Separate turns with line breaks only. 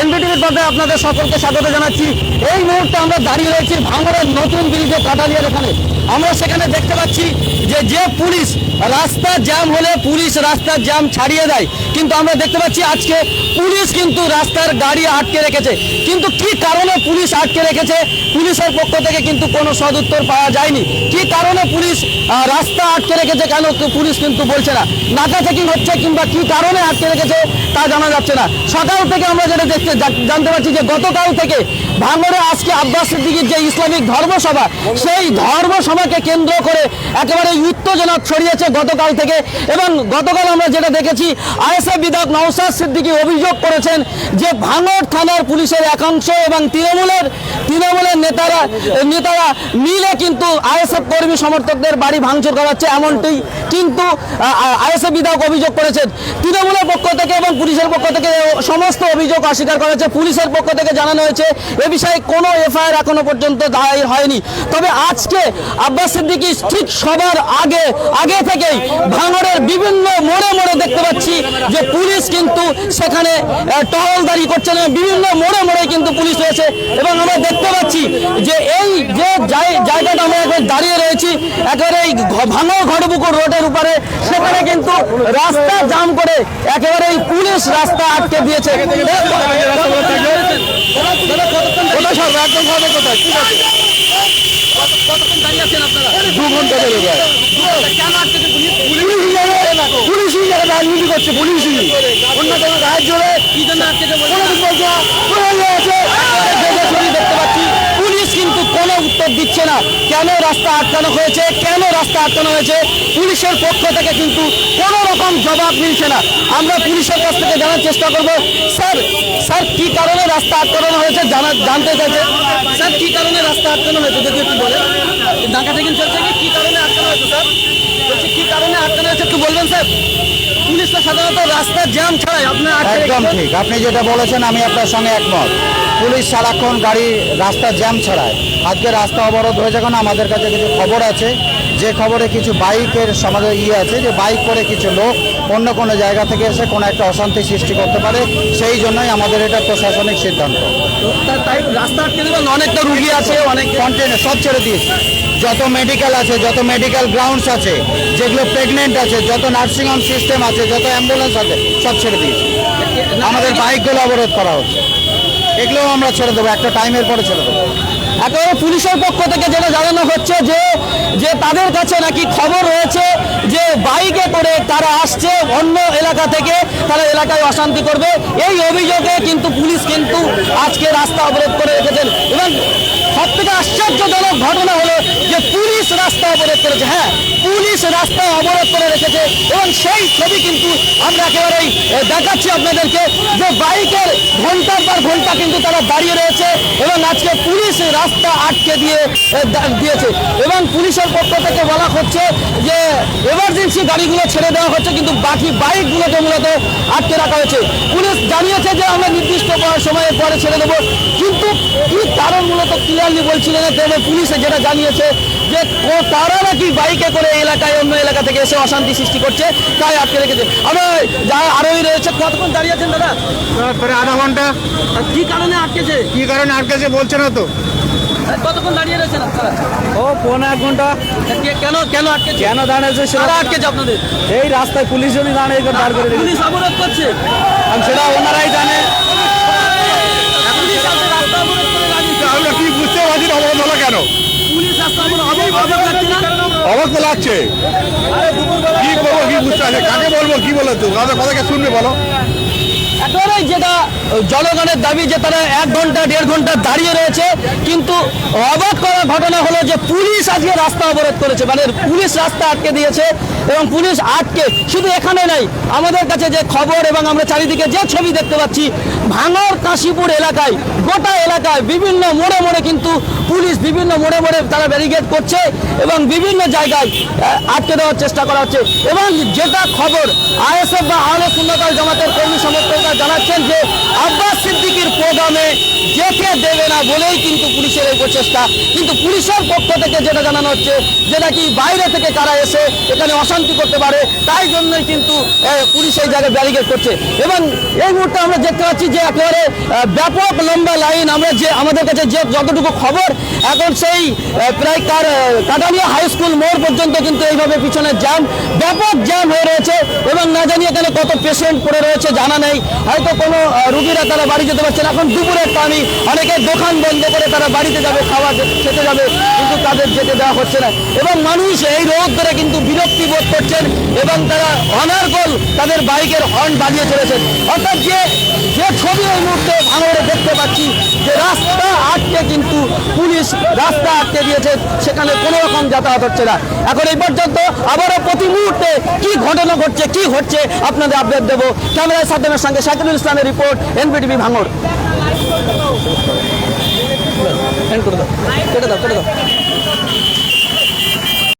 এনবিটিভির পর্দায় আপনাদের সকলকে স্বাগত জানাচ্ছি। এই মুহূর্তে আমরা দাঁড়িয়ে রয়েছি ভাঙড়ের নতুন ব্রিজে কাটালিয়ার এখানে। আমরা সেখানে দেখতে পাচ্ছি যে পুলিশ রাস্তার জ্যাম হলে পুলিশ রাস্তার জ্যাম ছাড়িয়ে দেয়, কিন্তু আমরা দেখতে পাচ্ছি আজকে পুলিশ কিন্তু রাস্তার গাড়ি আটকে রেখেছে। কিন্তু কি কারণে পুলিশ আটকে রেখেছে, পুলিশের পক্ষ থেকে কিন্তু কোনো সদুত্তর পাওয়া যায়নি। কি কারণে পুলিশ রাস্তা আটকে রেখেছে, কেন পুলিশ কিন্তু বলছে না। নাকা চেকিং হচ্ছে কিংবা কি কারণে আটকে রেখেছে তা জানা যাচ্ছে না। সকাল থেকে আমরা যেটা জানতে পারছি যে গতকাল থেকে ভাঙড়ে আজকে আব্বাস সিদ্দিকীর যে ইসলামিক ধর্মসভা, সেই ধর্মসভাকে কেন্দ্র করে একেবারে উত্তেজনা ছড়িয়েছে গতকাল থেকে। এবং গতকাল আমরা যেটা দেখেছি, আইএসএফ বিধায়ক নওশাদ সিদ্দিকী অভিযোগ করেছেন যে ভাঙড় থানার পুলিশের একাংশ এবং তৃণমূলের নেতারা মিলে কিন্তু আইএসএফ কর্মী সমর্থকদের বাড়ি ভাঙচুর করাচ্ছে, এমনটি কিন্তু আইএসএফ বিধায়ক অভিযোগ করেছেন। তৃণমূলের পক্ষ থেকে এবং পুলিশের পক্ষ থেকে সমস্ত অভিযোগ অস্বীকার করেছে। পুলিশের পক্ষ থেকে জানানো হয়েছে এ বিষয়ে কোনো এফআইআর এখনো পর্যন্ত দায়ের হয়নি। তবে আজকে আব্বাস সিদ্দিকী ঠিক সবার আগে থেকেই ভাঙড়ের বিভিন্ন মোড়ে দেখতে পাচ্ছি যে পুলিশ কিন্তু সেখানে টহলদারি করছেন, বিভিন্ন মোড়ে কিন্তু পুলিশ রয়েছে। এবং আমরা দেখতে পাচ্ছি যে এই যে জায়গাটা আমরা এখন দাঁড়িয়ে রয়েছি একেবারে এই ভাঙড় ঘটপুকুর রোডের উপরে, সেখানে কিন্তু রাস্তা জাম করে একেবারে এই পুলিশ রাস্তা আটকে দিয়েছে। কতক্ষণ দাঁড়িয়ে আছেন আপনারা? 2 ঘন্টা ধরে। কেন আটকেছে পুলিশ? রাজনীতি করছে পুলিশই, অন্য কোনো রাজ্য জোরে কি জন্য আটকেছে দেখতে পাচ্ছি। পুলিশ কিন্তু কোনো উত্তর দিচ্ছে না কেন রাস্তা আটকানো হয়েছে, পুলিশের পক্ষ থেকে কিন্তু কোনো রকম জবাব মিলছে না। আমরা পুলিশের কাছ থেকে জানার চেষ্টা করব, স্যার কি কারণে রাস্তা আটকানো হয়েছে জানতে চাইছে। স্যার কি কারণে রাস্তা আটকানো হয়েছে যদি একটু বলেন। ঢাকা থেকে চলছে কি কারণে আটকানো হয়েছে স্যার? বলছি কি কারণে আটকানো হয়েছে একটু বলবেন স্যার। পুলিশ তো সাধারণত রাস্তার জ্যাম ছাড়াই আপনার
একদম ঠিক, আপনি যেটা বলেছেন আমি আপনার সঙ্গে একমত। পুলিশ সারাক্ষণ গাড়ি রাস্তা জ্যাম ছাড়ায়। আজকে রাস্তা অবরোধ হয়েছে কারণ আমাদের কাছে কিছু খবর আছে, যে খবরে কিছু বাইকের সমাজে আছে যে বাইক করে কিছু লোক অন্য কোনো জায়গা থেকে এসে কোনো একটা অশান্তি সৃষ্টি করতে পারে, সেই জন্যই আমাদের এটা প্রশাসনিক সিদ্ধান্ত।
তাই রাস্তা আটকে দেবেন, অনেকটা রুগী আছে, অনেক
কন্টেনার সব ছেড়ে দিয়েছি। যত মেডিকেল আছে, যত মেডিকেল গ্রাউন্ডস আছে, যেগুলো প্রেগনেন্ট আছে, যত নার্সিংহোম সিস্টেম আছে, যত অ্যাম্বুলেন্স আছে, সব ছেড়ে দিয়েছি। আমাদের বাইকগুলো অবরোধ করা হচ্ছে, এগুলোও আমরা ছেড়ে দেবো, একটা টাইমের পরে ছেড়ে দেবো।
একেবারে পুলিশের পক্ষ থেকে যেটা জানানো হচ্ছে যে তাদের কাছে নাকি খবর রয়েছে যে বাইকে করে তারা আসছে অন্য এলাকা থেকে, তারা এলাকায় অশান্তি করবে। এই অভিযোগে কিন্তু পুলিশ কিন্তু আজকে রাস্তা অবরোধ করে রেখেছেন। এবং সব থেকে আশ্চর্যজনক ঘটনা হলো যে পুলিশ রাস্তা অবরোধ করেছে। হ্যাঁ, পুলিশ রাস্তা অবরোধ করে রেখেছে এবং সেই ছবি কিন্তু আমরা একেবারেই দেখাচ্ছি আপনাদেরকে যে বাইকের ঘন্টার পর ঘন্টা কিন্তু তারা দাঁড়িয়ে রয়েছে এবং আজকে পুলিশ রাস্তা আটকে দিয়েছে। এবং পুলিশের পক্ষ থেকে বলা হচ্ছে যে এমার্জেন্সি গাড়িগুলো ছেড়ে দেওয়া হচ্ছে, কিন্তু বাকি বাইকগুলোকে মূলত আটকে রাখা হয়েছে। পুলিশ জানিয়েছে যে আমরা নির্দিষ্ট সময়ের পরে ছেড়ে দেবো, কিন্তু কি কারণ মূলত ক্লিয়ারলি বলছিলেন না। তবে পুলিশে যেটা জানিয়েছে যে তারা নাকি বাইকে করে এলাকায় অন্য এলাকা থেকে এসে অশান্তি সৃষ্টি করছে, তাই আটকে রেখেছে। আমরা যারা আরোহী রয়েছে, কতক্ষণ দাঁড়িয়ে আছেন দাদা?
প্রায় আধা ঘন্টা।
কি কারণে আটকেছে?
কি কারণে আটকেছে বলছে না তো।
কতক্ষণ দাঁড়িয়ে রয়েছেন আপনারা?
ও 1.5 ঘন্টা।
কেন আটকেছে?
কেন দাঁড়িয়েছে
সেটা আটকেছে আপনাদের?
এই রাস্তায় পুলিশ যদি দাঁড়িয়ে দাঁড় করে
পুলিশ অবরোধ করছে,
সেটা ওনারাই জানে।
পুলিশ রাস্তা অবরোধ করে দাঁড়িয়েছে।
আমরা কি বুঝতে পারছি অবরোধ হলো কেন?
পুলিশ রাস্তা অবরোধ লাগছে না?
অবাক তো লাগছে। কি করবো কি বুঝতে পারছি, কাকে বলবো কি বলো তো, কথাকে শুনবে বলো।
একেবারেই যেটা জনগণের দাবি যে তারা 1 ঘন্টা 1.5 ঘন্টা দাঁড়িয়ে রয়েছে, কিন্তু অবাক করার ঘটনা হলো যে পুলিশ আজকে রাস্তা অবরোধ করেছে, মানে পুলিশ রাস্তা আটকে দিয়েছে। এবং পুলিশ আটকে শুধু এখানে নাই, আমাদের কাছে যে খবর এবং আমরা চারিদিকে যে ছবি দেখতে পাচ্ছি, ভাঙড় কাশীপুর এলাকায়, গোটা এলাকায় বিভিন্ন মোড়ে কিন্তু পুলিশ বিভিন্ন মোড়ে তারা ব্যারিকেড করছে এবং বিভিন্ন জায়গায় আটকে দেওয়ার চেষ্টা করা হচ্ছে। এবং যেটা খবর আইএসএফ বা আহলে সুন্নাত ওয়াল জামাতের কর্মী সমর্থকরা জানাচ্ছেন যে আব্বাস সিদ্দিকীর প্রোগ্রামে যেতে দেবে না বলেই কিন্তু পুলিশের এই প্রচেষ্টা। কিন্তু পুলিশের পক্ষ থেকে যেটা জানানো হচ্ছে যে নাকি বাইরে থেকে কারা এসে এখানে অশান্তি করতে পারে, তাই জন্যই কিন্তু পুলিশ এই জায়গায় ব্যারিকেড করছে। এবং এই মুহূর্তে আমরা দেখতে পাচ্ছি যে একেবারে ব্যাপক লম্বা লাইন। আমরা যে আমাদের কাছে যে যতটুকু খবর এখন সেই প্রায় কাটালিয়া হাই স্কুল মোড় পর্যন্ত কিন্তু এইভাবে পিছনে জ্যাম, ব্যাপক জ্যাম হয়ে রয়েছে। এবং না জানি এখানে কত পেশেন্ট পড়ে রয়েছে জানা নেই, হয়তো কোনো রুগীরা তারা বাড়ি যেতে পারছে না। এখন দুপুরের টাইমে অনেকে দোকান বন্ধ করে তারা বাড়িতে যাবে, খেতে যাবে, কিন্তু তাদের যেতে দেওয়া হচ্ছে না। এবং মানুষ এই রোদ ধরে কিন্তু বিরক্তি বোধ করছেন এবং তারা অনার্গল তাদের বাইকের হর্ন বাজিয়ে চলেছেন। অর্থাৎ যে ছবি এই মুহূর্তে ভাঙড়ে দেখতে পাচ্ছি যে রাস্তা আটকে কিন্তু পুলিশ রাস্তা আটকে দিয়েছে, সেখানে কোনো রকম যাতায়াত হচ্ছে না। এখন এই পর্যন্ত আবারও প্রতি মুহূর্তে কি ঘটনা ঘটছে, কি হচ্ছে আপনাদের আপডেট দেবো। ক্যামেরায় সাদ্দামের সঙ্গে শাকিরুল ইসলামের রিপোর্ট, এনবিটিভি ভাঙড়। কেটে দাও।